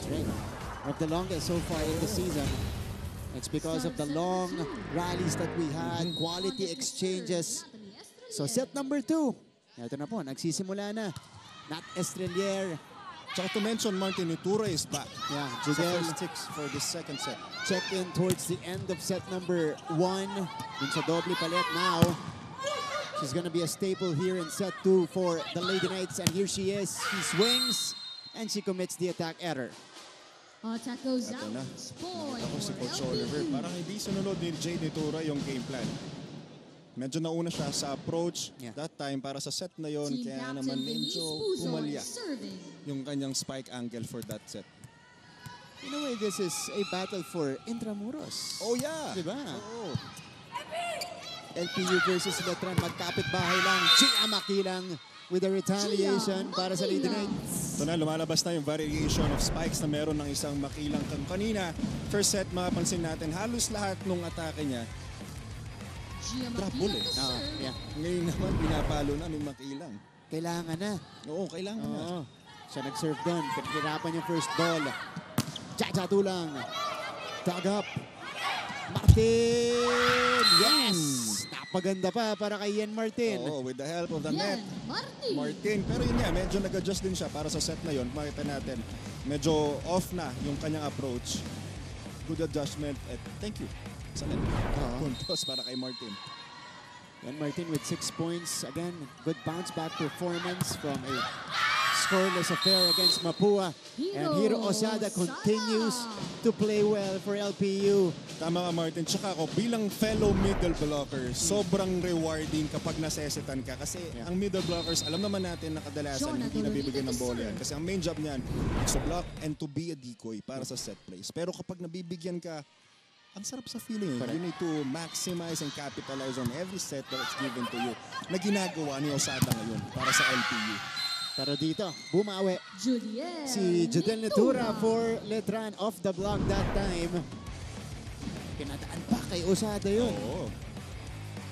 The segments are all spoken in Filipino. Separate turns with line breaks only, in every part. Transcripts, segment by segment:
Right. Of the longest so far in the season. It's because of the long rallies that we had, quality exchanges. So set number 2. Ito na po, nagsisimula na. Nat Estrelier.
Tsaka to mention, Martin Itura is back.
Yeah,
Sa
Judel
first 6 for this second set.
check in towards the end of set number 1. Dun sa doble palet now. She's gonna be a staple here in set 2 for the Lady Knights. And here she is. She swings and she commits the attack error.
Attack goes
Ito
out.
na.
Point
Ako si
for
Coach
LPU.
Oliver. Parang hindi sunod ni Jade Itura yung game plan. Medyo nauna siya sa approach that time para sa set na yon.
Team
Kaya
captain
naman
Denise
medyo
Puzon
pumalya
serving.
yung kanyang spike angle for that set.
In a way, this is a battle for Intramuros.
Oh yeah!
Diba?
Oo.
LPU versus Letran, magkapit-bahay lang. Gia Makilang with a retaliation para sa Lady Knights.
Ito na, lumalabas na yung variation of spikes na meron ng isang Makilang kanina. First set, mapapansin natin, halos lahat ng atake niya drop ball eh.
Yeah.
Ngayon naman, pinapalo na ni Makilang.
Kailangan na.
Oo, kailangan na.
Oo. Siya nag-serve doon. Pinahirapan yung first ball. Jaja Tulang. Dug up. Martin! Yes! Napaganda pa para kay Yen Martin.
Oo, with the help of the net.
Martin.
Martin. Pero yun nga, medyo nag-adjust din siya para sa set na yun. Makita natin, medyo off na yung kanyang approach. Good adjustment. At thank you sa net. Puntos para kay Martin.
Yen Martin with 6 points. Again, good bounce back performance from a scoreless affair against Mapua. And Hiro Osada continues to play well for LPU.
Tama ka, Martin. Tsaka ako, bilang fellow middle blocker, sobrang rewarding kapag nasesitan ka. Kasi ang middle blockers, alam naman natin na kadalasan hindi nabibigyan ng bola yan. Kasi ang main job niyan is to block and to be a decoy para sa set plays. Pero kapag nabibigyan ka, ang sarap sa feeling. You need to maximize and capitalize on every set that's given to you na ginagawa ni Osada ngayon para sa LPU.
Pero dito, bumawi
Juliet.
si Judel Netura for Letran off the block that time. Pinadaan pa kay Osada yun.
Oo.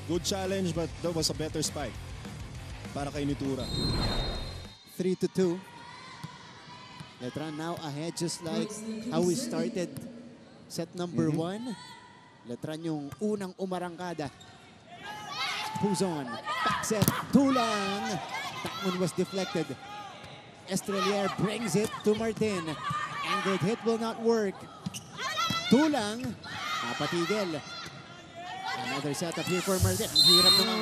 Good challenge but that was a better spike para kay Nitura.
3-2. Letran now ahead just like how we started set number 1. Letran yung unang umarangkada. Puzon, back set, Tulang. That one was deflected. Estrelier brings it to Martin. Angled hit will not work. Tulang, napatigil. Another setup here for Martin. Ang hirap naman.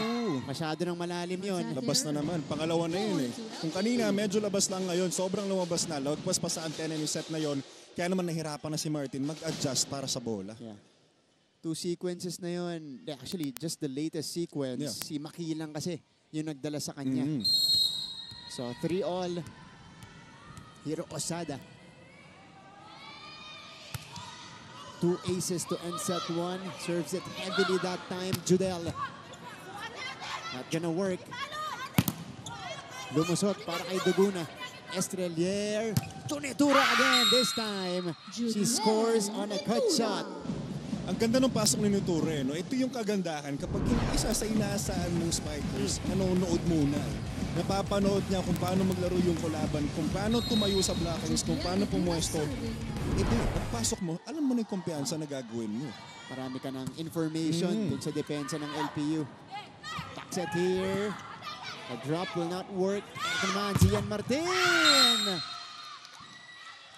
Masyado nang malalim yun.
Labas na naman. Pangalawa na yun eh. Kung kanina medyo labas lang ngayon, sobrang lumabas na. Lagpas pa sa antena yung set na yun. Kaya naman nahirapan na si Martin mag-adjust para sa bola.
Yeah. 2 sequences na yun. Actually, just the latest sequence.
Yeah.
Si Makilang kasi yung nagdala sa kanya. So, 3-all. Hiro Osada. 2 aces to end set 1. Serves it heavily that time. Judel. Not gonna work. Lumusot para kay Duguna. Estrelier. Tunetura again this time. She scores on a cut shot.
Ang ganda ng pasok ni Niture, no? Ito yung kagandahan kapag yung isa sa inaasahan mong spikers, nanonood muna. Napapanood niya kung paano maglaro yung kulaban, kung paano tumayo sa blockings, kung paano pumuesto. Ito, pagpasok mo, alam mo na yung kumpiyansa na gagawin mo.
Marami ka ng information dun sa depensa ng LPU. Back set here. The drop will not work. Ito naman si Yen Martin.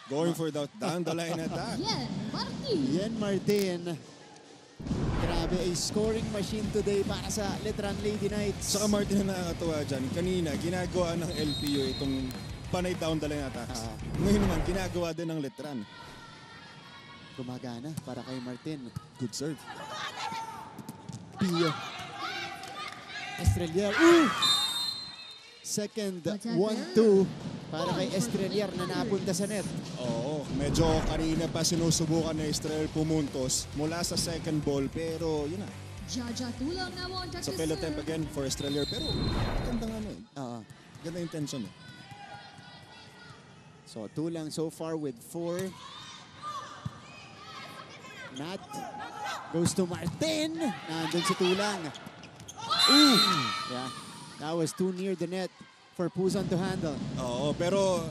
Going for the down the line attack.
Yen Martin. Grabe, a scoring machine today para sa Letran Lady Knights.
Saka Martin na nakakatawa dyan. Kanina, ginagawa ng LPU itong panay down the line attacks. Ngayon naman, ginagawa din ng Letran.
Gumagana para kay Martin.
Good serve.
Pio. Estrelier. Second 1-2 para kay Estrelier na napunta sa net.
Oo, medyo kanina pa sinusubukan na Estrelier pumuntos mula sa second ball pero yun na.
Jaja Tulang na one
Sa fail attempt again for Estrelier pero ganda nga eh. Ganda yung tension eh.
So Tulang so far with 4. Nat goes to Martin. Nandun si Tulang. Yeah. That was too near the net for Puzon to handle.
Oo, pero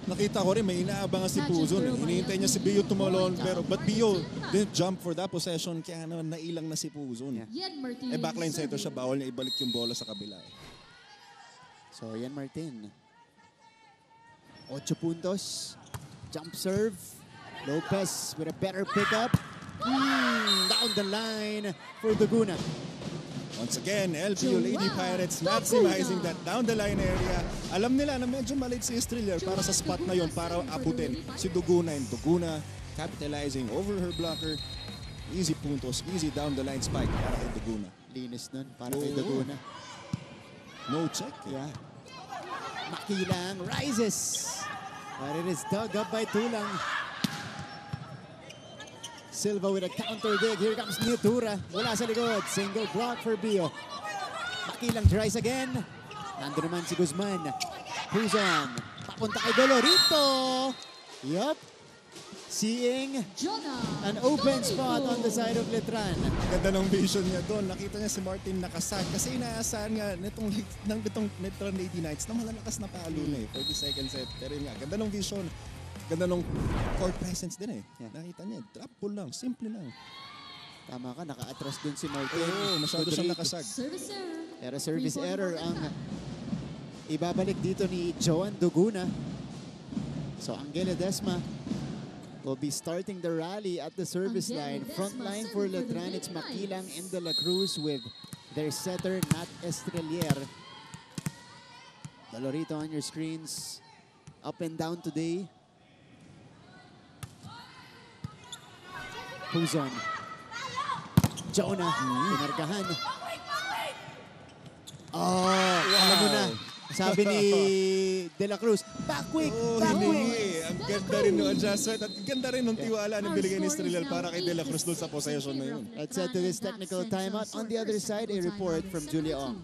Nakita ko rin, may inaabangan si Puzon. Hinihintay niya si Bio tumalon, but Bio didn't jump for that possession, kaya naman nailang na si Puzon.
Yan Martin.
Backline center siya, bawal niya ibalik yung bola sa kabila.
So, yan Martin. 8 puntos. Jump serve. Lopez with a better pickup. Down the line for Duguna.
Once again, LBU Lady Pirates maximizing that down the line area. Alam nila na medyo maliit si Estrellar para sa spot na yon para abutin si Duguna. And Duguna capitalizing over her blocker. Easy puntos, easy down the line spike para kay Duguna.
Linis nun para kay Duguna.
No check.
Yeah. Makilang rises. But it is dug up by Tulang. Silva with a counter dig. Here comes Niutura. Mula sa likod. Single block for Bio. Makilang tries again. Nando naman si Guzman. Puzon. Papunta kay Dolorito. Yup. Seeing
Jonah
an open
Dolorito.
spot on the side of Letran.
Ganda ng vision niya doon. Nakita niya si Martin nakasag kasi inaasahan nga nitong Letran Lady Knights na malalakas na palo na eh. 40 second set. Pero yun nga, ganda ng vision. Ganda ng court presence din eh.
Yeah.
Nakita niya, drop pull lang, simple lang.
Tama ka, naka-atras dun si Martin.
Oo, masyado siyang nakasag.
Service error.
Pero service
3-4
error
more
ang
time.
ibabalik dito ni Joan Duguna. So Angel Ledesma will be starting the rally at the service
Angel
line.
Ledesma
Front line
serving
for
for the
Letran, it's
Lady
Makilang
Knights.
and De La Cruz with their setter, Nat Estrelier. Dolorito on your screens. Up and down today. Puzon. Jonah, pinargahan. Oh, alam mo na. Sabi ni De La Cruz, back quick,
Oh,
back quick.
hindi. Ang ganda rin ng adjustment at ganda rin ng tiwala na binigay ni Estrellar para kay De La Cruz doon sa possession na yun.
Let's head to this technical timeout. On the other side, a report from Julia Ong.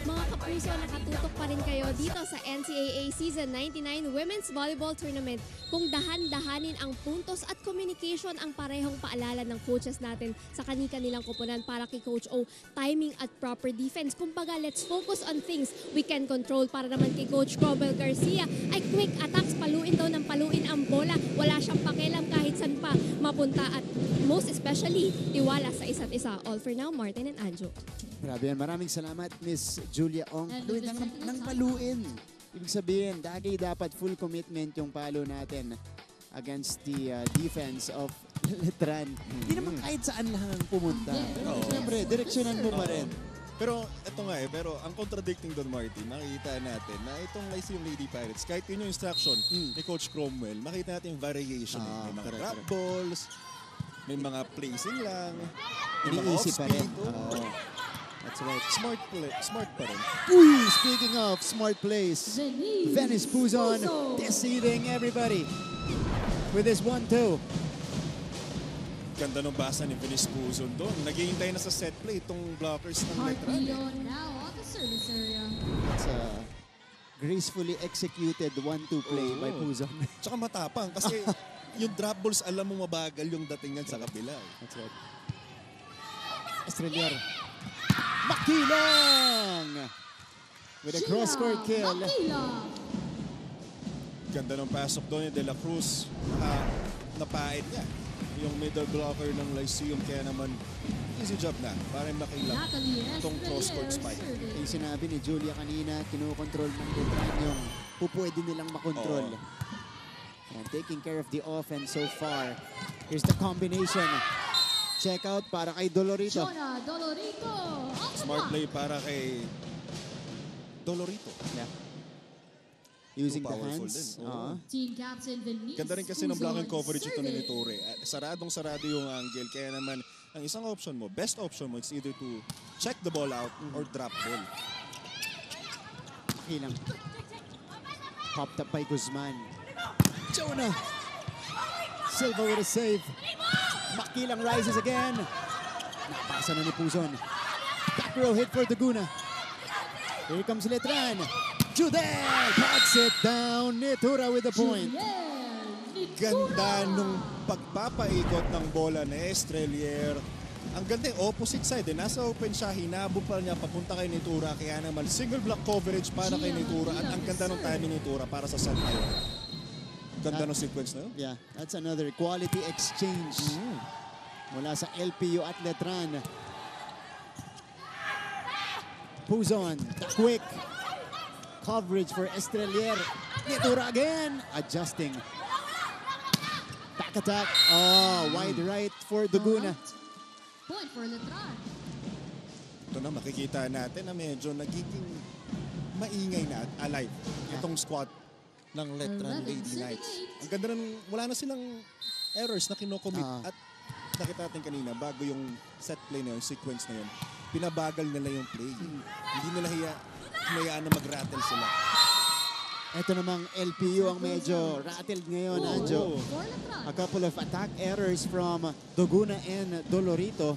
Mga kapuso, nakatutok pa rin kayo dito sa NCAA Season 99 Women's Volleyball Tournament. Kung dahan-dahanin ang puntos at communication ang parehong paalala ng coaches natin sa kani-kanilang koponan para kay Coach O, timing at proper defense. Kumbaga, let's focus on things we can control. Para naman kay Coach Cobel Garcia ay quick attacks, paluin daw ng paluin ang bola. Wala siyang pakialam kahit saan pa mapunta at most especially, tiwala sa isa't isa. All for now, Martin and Anjo.
Grabe yan. Maraming salamat, Miss Julia Ong.
And
Paluin
the
ng
technical
paluin. Ibig sabihin, dapat full commitment yung palo natin against the defense of Letran. Hindi naman kahit saan lang pumunta. Pero siyempre, direksyonan mo pa rin.
Pero ito nga pero ang contradicting doon, Martin, nakita natin na itong Lyceum Lady Pirates, kahit yun yung instruction ni Coach Cromwell, makita natin yung variation. May mga drop balls, may mga placing lang, may mga
Iniisip pa rin.
off-speed.
Oo. That's right.
Smart pa rin.
Uy, speaking of smart plays,
Venice
Venice Puzon
Puzon.
deceiving everybody with this 1-2.
Ganda ng basa ni Venice Puzon doon. Naghihintay na sa set play itong blockers ng Letran.
Carpio now on the service area.
That's a gracefully executed 1-2 play by Puzon.
Tsaka matapang kasi yung drop balls, alam mo mabagal yung dating yan sa kabila.
That's right. Estrelier. Makilang! With a cross-court kill.
Makila.
Ganda ng pasok doon ni De La Cruz. Napain niya yung middle blocker ng Lyceum. Kaya naman, easy job na para makilang
Natalie
itong cross-court
Estrelier
spike.
serving.
Yung sinabi ni Julia kanina, kinukontrol ng Letran yung pupwede nilang makontrol. And taking care of the offense so far. Here's the combination. Check out para kay Dolorito.
Jonah Dolorito. Off the
Smart
block.
play para kay Dolorito.
Yeah. Using the
Powerful
hands.
din. Oo.
Team captain Venice
Ganda rin kasi ng blocking
Puzon
coverage ito ni
serving.
Torre. Saradong-sarado yung angle. Kaya naman, ang isang option mo, best option mo, it's either to check the ball out or drop ball.
Makilang. Popped up by Guzman. Jonah. Silva with a save. Makilang rises again. Napasa na ni Puzon. Back row hit for Daguna. Here comes Letran. Judel cuts it down. Nitura with the point.
Ganda nung pagpapaikot ng bola ni Estrelier. Ang ganda yung opposite side. Nasa open siya, hinabo pa niya papunta kay Nitura. Kaya naman single block coverage para kay Nitura. At ang ganda ng timing ni Nitura para sa set na yun. Ganda ng sequence na yun.
Yeah, that's another quality exchange. Mula sa LPU at Letran. Puzon, the quick coverage for Estrelier. Nitura again, adjusting. Back attack. Oh, wide right for Daguna.
Point for Letran.
Ito na makikita natin na medyo nagiging maingay na at alive itong squad ng Letran Lady Knights. Ang ganda ng wala na silang errors na kinocommit at nakita natin kanina bago yung set play na yun, sequence na yun, pinabagal nila yung play. Hindi nila hinayaan na mag-rattle sila.
Ito namang LPU ang medyo rattled ngayon, Anjo.
For Letran.
A couple of attack errors from Daguna and Dolorito.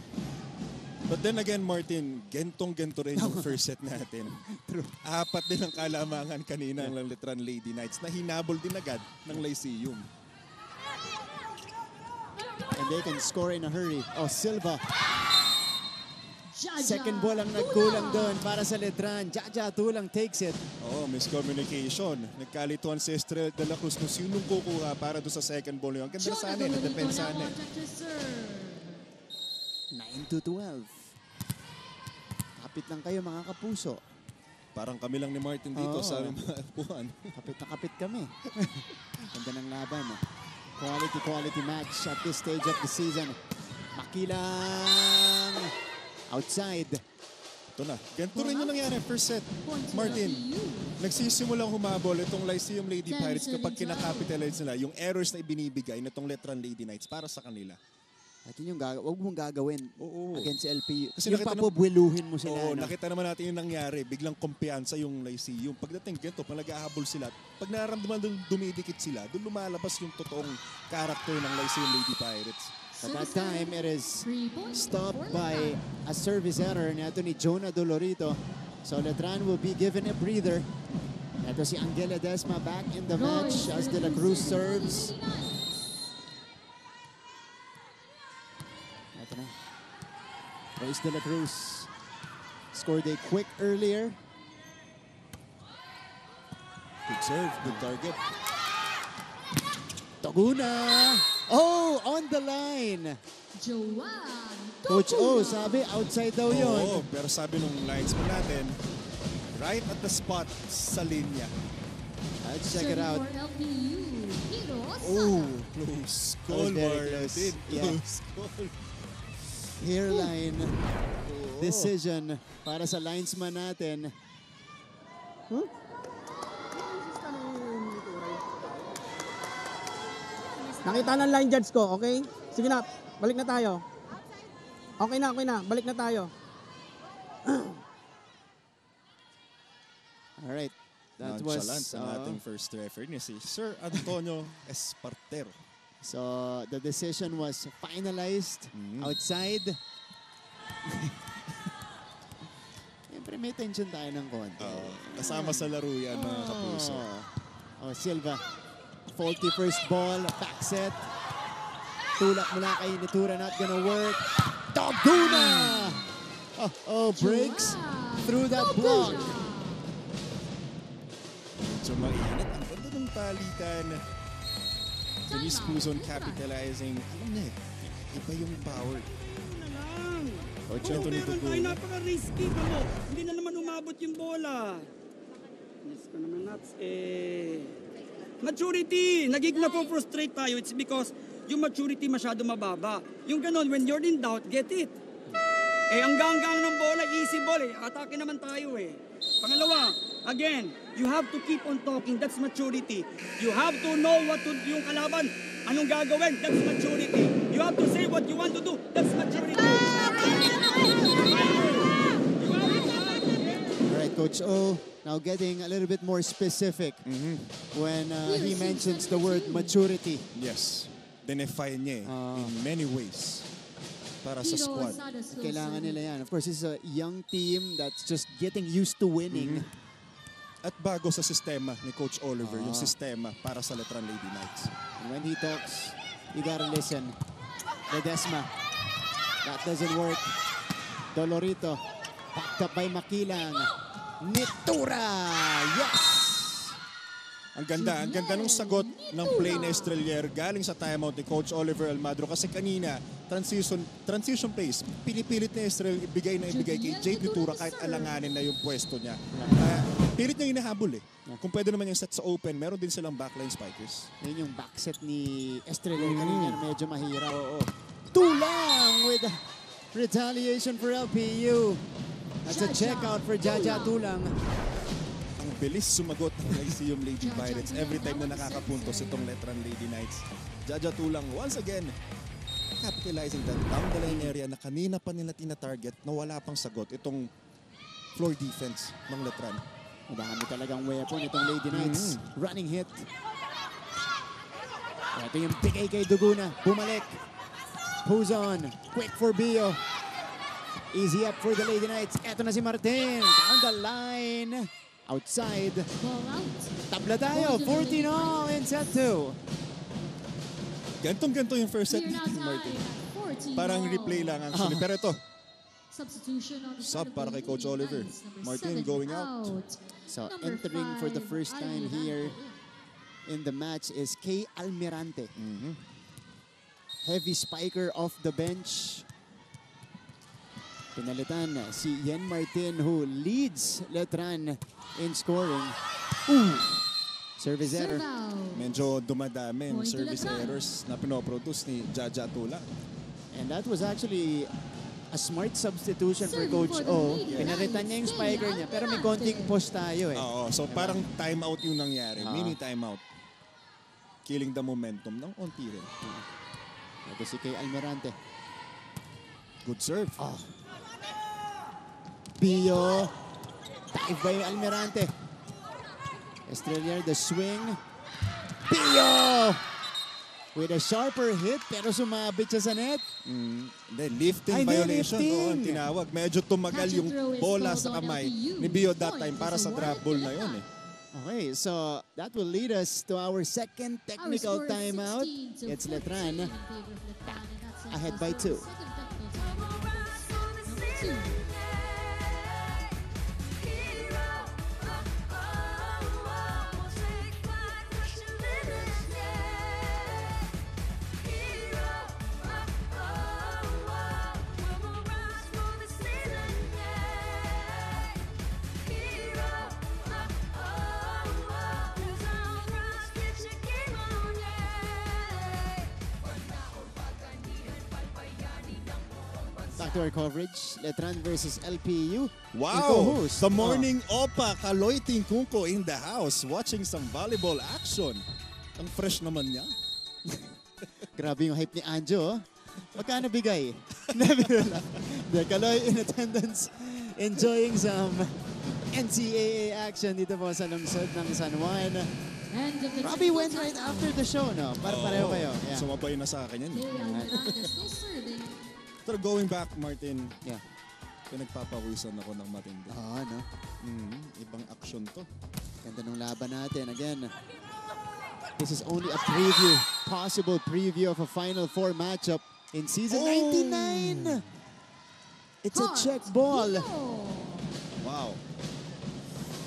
But then again, Martin, gentong-gento rin yung first set natin.
True.
Apat din ang kalamangan kanina ng Letran Lady Knights na hinabol din agad ng Lyceum.
And they can score in a hurry. Oh, Silva.
Jaja.
Second ball ang nagkulang doon para sa Letran. Jaja Tulang takes it.
Oh, miscommunication. Nagkalituan si Estrella de la Cruz kung sinong kukuha para doon sa second ball yun. Ang ganda sana eh, nadepensa na eh.
9-12. Kapit lang kayo mga kapuso.
Parang kami lang ni Martin dito
Oo.
sa mga upuan.
Kapit na kapit kami. Ganda ng laban. Quality match at this stage of the season. Makilang outside.
Ito na. Ganito rin yung nangyari first set. Martin, nagsisimulang humabol itong Lyceum Lady Pirates kapag kinakapitalize nila yung errors na ibinibigay na itong Letran Lady Knights para sa kanila.
At yun yung huwag mong gagawin against LPU.
Kasi
yung
nakita
papubwiluhin mo sila.
Oo,
no?
nakita naman natin yung nangyari. Biglang kumpiyansa yung Lyceum. Pagdating ganito, pag nag-ahabol sila, pag nararamdaman doon dumidikit sila, doon lumalabas yung totoong character ng Lyceum Lady Pirates.
At that time, it is
3 points
stopped
for
by
Letran.
a service error nito ni Jonah Dolorito. So Letran will be given a breather. Ito si Angela Desma back in the match as De La Cruz serves. Ito na. Royce De La Cruz scored a quick earlier.
Good serve, good target.
Taguna! Oh, on the line!
Joanne
Coach O,
Toguna.
sabi outside daw
Oo,
yun.
pero sabi nung linesman natin, right at the spot sa linya.
Let's check it out.
For LPU, Hiro
Oh,
Close
That
call,
was very close.
Martin.
Yeah.
Close call.
hairline decision para sa linesman natin.
Nakita ng line judge ko, okay? Sige na, balik na tayo. Okay na, balik na tayo.
Alright. That
Nonchalant
was
ang ating first referee niya si Sir Antonio Espartero.
so the decision was finalized outside. Siyempre may tension tayo ng konti.
Kasama sa laro yan, mga kapuso.
Oh, Silva. Faulty first ball, back set. Tulak mula kay Nitura, not gonna work. Toguna! Breaks through that block.
Medyo mainit. Ang ganda ng palitan. Denise Puzon capitalizing. Alam niya eh, iba yung power. Coach
Pero
Anthony
tayo
Tuguna.
napaka-risky ka mo. Hindi na naman umabot yung bola. Yes ko naman, Nats. Maturity! Nagig na po frustrate tayo. It's because yung maturity masyado mababa. Yung ganon, when you're in doubt, get it. Ang ganggang ng bola, easy ball eh. Atake naman tayo eh. Pangalawa, again, you have to keep on talking. That's maturity. You have to know what to yung kalaban. Anong gagawin? That's maturity. You have to say what you want to do. That's maturity.
Alright, Coach O now getting a little bit more specific when he mentions the word maturity.
Yes. Dinefine niya in many ways para sa
Hero
squad.
Sada slow
Kailangan
serve.
nila yan. Of course, it's a young team that's just getting used to winning.
At bago sa sistema ni Coach Oliver, yung sistema para sa Letran Lady Knights.
And when he talks, you gotta listen. Ledesma. That doesn't work. Dolorito. Backed up by Makilang. Nitura! Yes!
Ang ganda nung sagot ng play na Estrelier galing sa timeout ni Coach Oliver Almadro kasi kanina, transition plays, pinipilit ni Estrel ibigay kay Jade Nitura kahit alanganin na yung pwesto niya. Pilit niya hinahabol eh. Kung pwede naman yung set sa open, meron din silang backline spikers.
Yun yung backset ni Estrella kanina, medyo mahirap. Tulang with retaliation for LPU. That's a checkout for Jaja Tulang.
Ang bilis sumagot ng Lyceum Lady Pirates every time na nakakapuntos itong Letran Lady Knights. Jaja Tulang once again capitalizing that down the line area na kanina pa nila tina-target na wala pang sagot itong floor defense ng Letran.
Madami talagang weapon itong Lady Knights. Running hit. Ito yung bigay kay Duguna. Bumalik. Puzon. Quick for Bio. Easy up for the Lady Knights. Ito na si Martin. Down the line. Outside.
Ball out.
Tabla tayo. 14 all in set 2.
Gantong-ganto yung first set
We are
ni
now
Martin.
tied at 14
Parang
all.
replay lang actually. Pero ito,
Substitution on the
Sub
side of
para
the
kay Coach
Lady
Oliver.
Knights. Number
Martin
7
going out.
So
Number
entering for the
5,
first time here
Almirante.
in the match is Kay Almirante. Heavy spiker off the bench. Pinalitan si Yen Martin who leads Letran in scoring. Service error.
Serve out.
medyo dumadami yung
Point to
service
Letran.
errors na pinoproduce ni Jaja Tulang.
And that was actually a smart substitution for
Serving
Coach
for the
O.
Lady
Pinalitan niya yung
Knights,
spiker
Kay
niya. Pero may
Almirante.
konting push tayo eh.
Oo, so parang timeout yung nangyari.
Oo.
Mini timeout. Killing the momentum ng onti rin.
Ito si Kay Almirante.
Good serve.
Pio. Dive by Almirante. Estrella, the swing. Pio! With a sharper hit, pero sumabit siya sa net.
Then lifting
Ay,
violation.
lifting.
Oo, ang tinawag. Medyo tumagal
Catch and
yung
throw is
bola
called
sa
on
kamay
LPU.
ni Bio that
Point
time para
is
sa drop
awarded
ball
to
na yun
Letran.
eh.
Okay, so that will lead us to our second
Our
technical
score is
timeout.
16 to
It's
14
Letran
in favor of Letran, and that sends
ahead
us
by
to
2.
our second technical timeout. Number 2.
Back to our coverage. Letran versus LPU. Yung
Wow!
co-host.
The morning Opa Kaloy Tingkungko in the house watching some volleyball action. Ang fresh naman niya.
Grabe yung hype ni Anjo. Magkano bigay? Never lang. The Kaloy in attendance, enjoying some NCAA action dito po sa lungsod ng San Juan.
End of the
Robbie
technical
went right
timeout.
after the show, no? Pareho kayo. Yeah.
Sumabay na sa akin yan.
Kay Almirante still serving.
Pero going back, Martin,
Yeah.
pinagpapawisan ako ng matindi.
No?
Ibang action to.
Ganda ng laban natin. Again, this is only a preview, possible preview of a Final Four matchup in season 99. It's a
Hart,
check ball.
Hero.
Wow.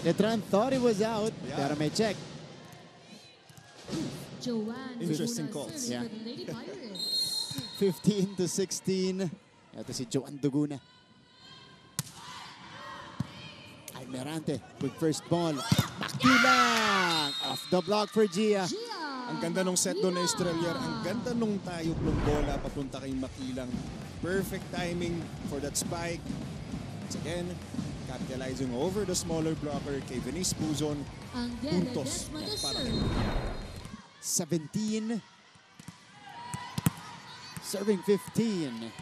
Letran thought it was out,
Yeah.
pero may check.
Joanne
Interesting
Duguna
calls.
serving
Yeah.
for the Lady Pirates.
15 to 16. Ito si Joan Duguna. Almirante with first ball. Makilang! Off the block for Gia.
Gia.
Ang ganda nung set doon na Estrelier. Ang ganda nung tayog ng bola papunta kay Makilang. Perfect timing for that spike. Once again, capitalizing over the smaller blocker kay Venice Puzon.
Ang
Puntos
Desma to
para
serve.
17. Serving 15.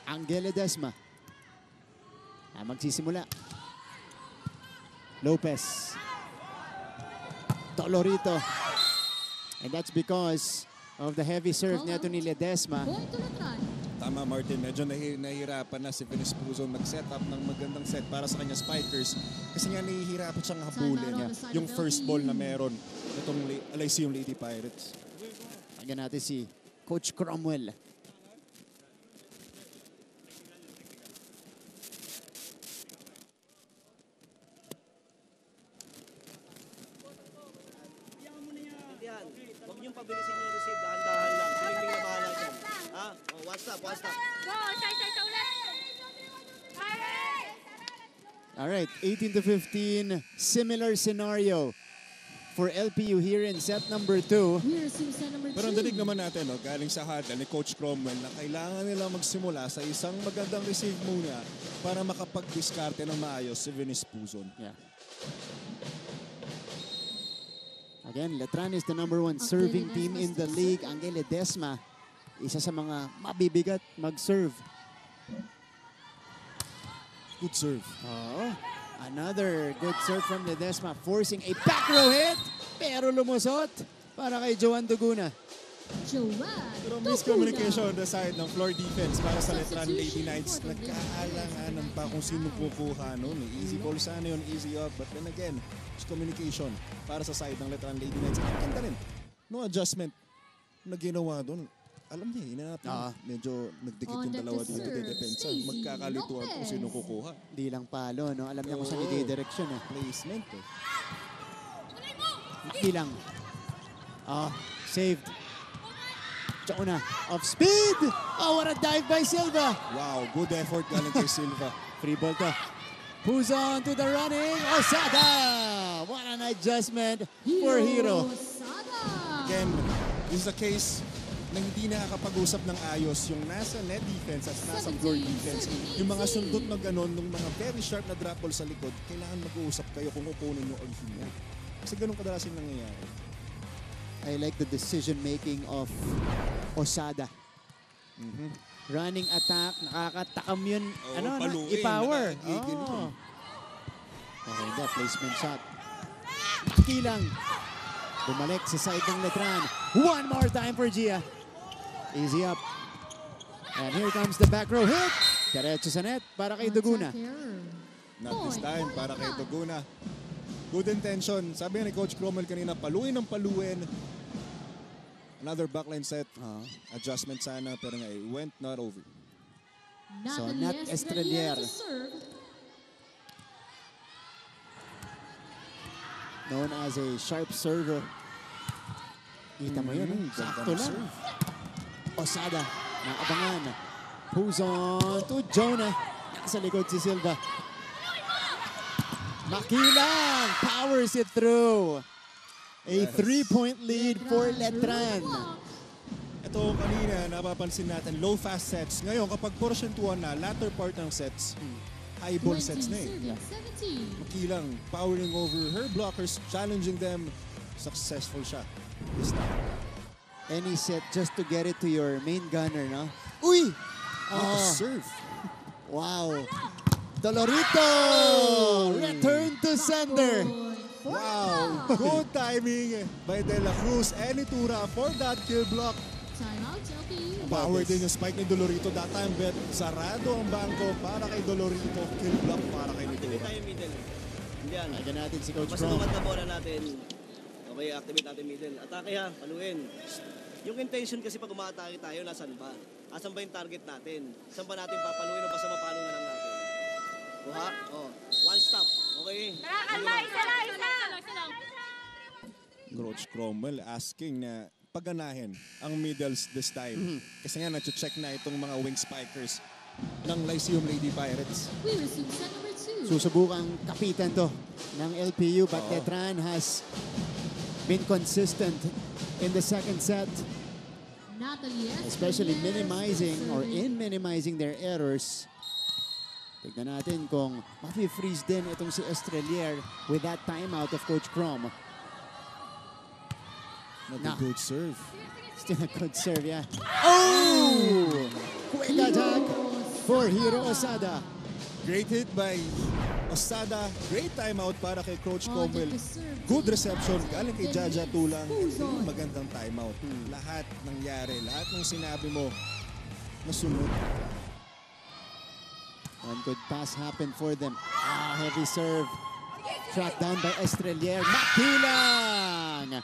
Angela Desma. Magsisimula. Lopez. Dolorito. And that's because of the heavy serve neto ni Ledesma.
Point to Letran.
Tama, Martin. Medyo nahihirapan na si Venus Puzo mag-set up ng magandang set para sa kanya spikers. Kasi nga nahihirapan siyang habulin yung first ball na meron itong Lyceum Lady Pirates.
Tingnan natin si Coach Cromwell.
Yan. Huwag niyong pabilisin yung receive. Dahan-dahan lang. Piling na bahala dyan. Ha? Oh, one stop, one stop.
All right, 18-15. Similar scenario for LPU here in set number 2.
We resume set number 2.
Pero ang dalig naman natin, no, galing sa huddle ni Coach Cromwell na kailangan nila magsimula sa isang magandang receive muna para makapag-diskarte ng maayos si Venus Puzon.
Yeah. Again, Letran is the #1 serving team in the league. Angel Ledesma, isa sa mga mabibigat mag-serve.
Good serve.
Oh, another good serve from Ledesma, forcing a back row hit. Pero lumusot para kay Joan Duguna.
Pero miscommunication on the side ng floor defense para sa Letran Lady Knights. Nagkaalanganan pa kung sino kukuha nun. Easy ball sana yun, easy up. But then again, miscommunication para sa side ng Letran Lady Knights. Ang ganda rin. No adjustment na ginawa doon. Alam niya, hinanap niya. Medyo nagdikit yung dalawa dito sa depensa. Magkakalituan kung sino kukuha.
Di lang palo, no? Alam niya kung saan i-direction, eh.
Placement, eh.
Di lang. Saved. Chona, off speed! Oh, what a dive by Silva!
Wow, good effort galing kay Silva.
Free ball to. Who's on to the running? Osada! What an adjustment for Hero.
Again, this is a case na hindi nakakapag-usap ng ayos yung nasa net defense at nasa floor defense. Yung mga sundot na ganon, yung mga very sharp na drop ball sa likod, kailangan mag-uusap kayo kung kukunin nyo or hindi. Kasi ganun kadalas yung nangyayari.
I like the decision-making of Osada. Running attack, nakakatakam yun.
Paluin,
I-power.
nakagigil yun.
Okay, the placement shot. Kilang. Bumalik sa side ng Letran. One more time for Gia. Easy up. And here comes the back row hit. Diretso sa net para kay Duguna.
Not this time, para kay Duguna. Good intention. Sabi ni Coach Cromwell kanina, paluin ng paluin. Another backline set. Adjustment sana, pero nga, it went not over.
So, Nat Estrelier. Known as a sharp server. Kita mo yun, sakto lang. Osada, nakabangan. Who's on to Jonah. Nasa likod si Silva. Makilang powers it through. A 3-point lead for Letran.
Ito kanina, napapansin natin, low fast sets. Ngayon, kapag portion 2 na, latter part ng sets, high ball sets na eh. Makilang, powering over her blockers, challenging them. Successful siya this time.
Any set just to get it to your main gunner, no? Uy!
What a serve.
Wow. Dolorito! Return to sender.
Wow, good timing by De La Cruz. Enitura for that kill block. Power din yung spike ni Dolorito. That time bet, sarado ang bangko para kay Dolorito. Kill block para kay
Activate
Nitura.
tayo middle. Hindi yan.
Lagyan natin si Coach
Basta
Crom.
tumat na bola natin. Okay, activate natin middle. Atake ha, paluin. Yung intention kasi pag umaatake tayo, nasan ba? Asan ba yung target natin? Saan ba natin papaluin o basta mapalo na lang natin? Kuha? Oh. One stop. Okay?
Coach Cromwell asking na paganahin ang middles this time. Kasi nga na-check na itong mga wing spikers ng Lyceum Lady Pirates.
We resume set number 2.
Susubukang kapitan to ng LPU but Letran has been consistent in the second set. Especially minimizing or minimizing their errors. Tignan natin kung mapi-freeze din itong si Estrelier with that timeout of Coach Crom.
Not a good serve.
Still a good serve, yeah. Oh! Quick attack for Hero Osada.
Great hit by Osada, great timeout para kay Coach
On
Comwell.
the serve.
Good reception galing kay
The
Jaja
lead.
Tulang.
Who's
Ito yung
on?
magandang timeout. Lahat nangyari, lahat ng sinabi mo nasunod.
One good pass happened for them. Heavy serve. Tracked down by Estrelier. Makilang!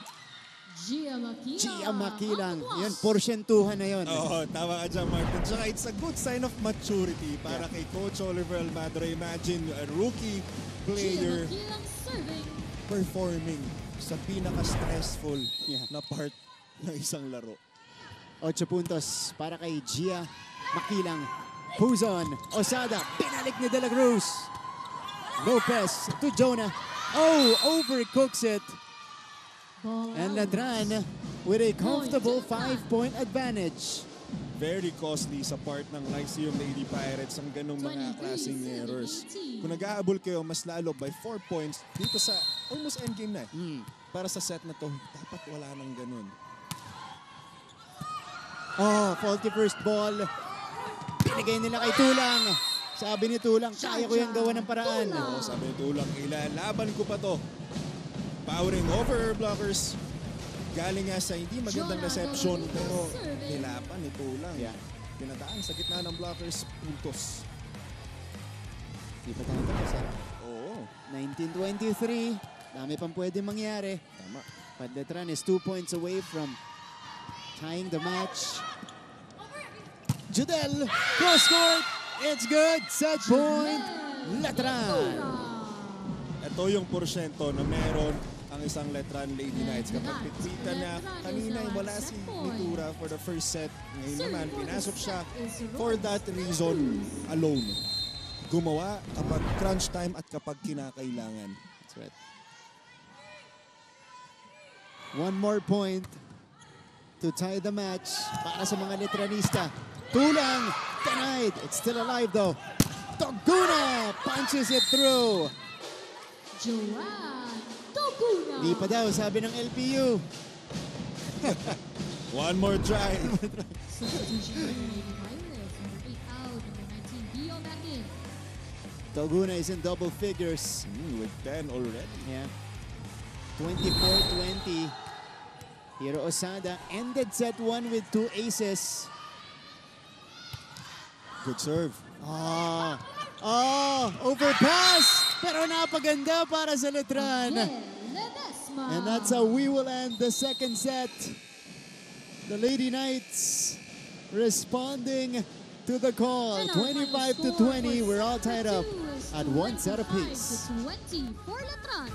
Gia Makilang.
Gia Makilang.
On the block.
Yun, porsyentuhan na yun.
Oo, tama ka dyan, Martin. Tsaka it's a good sign of maturity para kay Coach Oliver Almadro. Imagine a rookie
Gia
player
Makilang serving.
performing sa pinaka-stressful
Yeah.
na part ng isang laro.
8 puntos para kay Gia Makilang. Puzon, Osada, pinalik ni De La Cruz. Lopez to Jonah. Oh, overcooks it.
Ball
And
out.
Latran with a comfortable 5-point advantage.
Very costly sa part ng Lyceum Lady Pirates ang ganong mga
23,
klaseng errors.
17.
Kung nag-aabol kayo, mas lalo by 4 points dito sa almost endgame na. Para sa set na to, dapat wala nang ganun.
Oh, faulty first ball. Binigay nila kay Tulang. Sabi ni Tulang, kaya ko yung gawa ng paraan.
Oo, sabi ni Tulang, ilalaban ko pa to. Powering over blockers. Galing nga sa hindi magandang
Jonah
reception,
Dominico
pero
serving.
nilapan ni Tulang.
Yeah.
Pinadaan sa gitna ng blockers, puntos.
Di pa tayo tapos eh.
Oo,
19-23. Dami pang pwede mangyari.
tama.
But Latran is 2 points away from tying the match. Judel, cross court. It's good. Set point. Latran.
Ito yung porsyento na meron ang isang Letran Lady Knights. Kapag pitpitan na kanina wala si Mitura for the first set. Ngayon naman, pinasok siya for that reason alone. Gumawa kapag crunch time at kapag kinakailangan.
That's right. One more point to tie the match para sa mga Letranista. Tulang, denied. It's still alive though. Toguna punches it through.
Joanne Toguna.
Di pa daw, sabi ng LPU.
One more try.
Substitution for the Lady Pirates. Number 8 out. Number 19 Bio back in.
Toguna is in double figures.
With 10 already.
Yeah. 24-20. Hiro Osada ended set 1 with 2 aces.
Good serve.
Overpass! Pero napaganda para sa Letran.
Ledesma.
And that's how we will end the second set. The Lady Knights responding to the call.
And our final
25-20.
score
We're all tied up
for two is
at 1 set
25
apiece.
to 20 for Letran.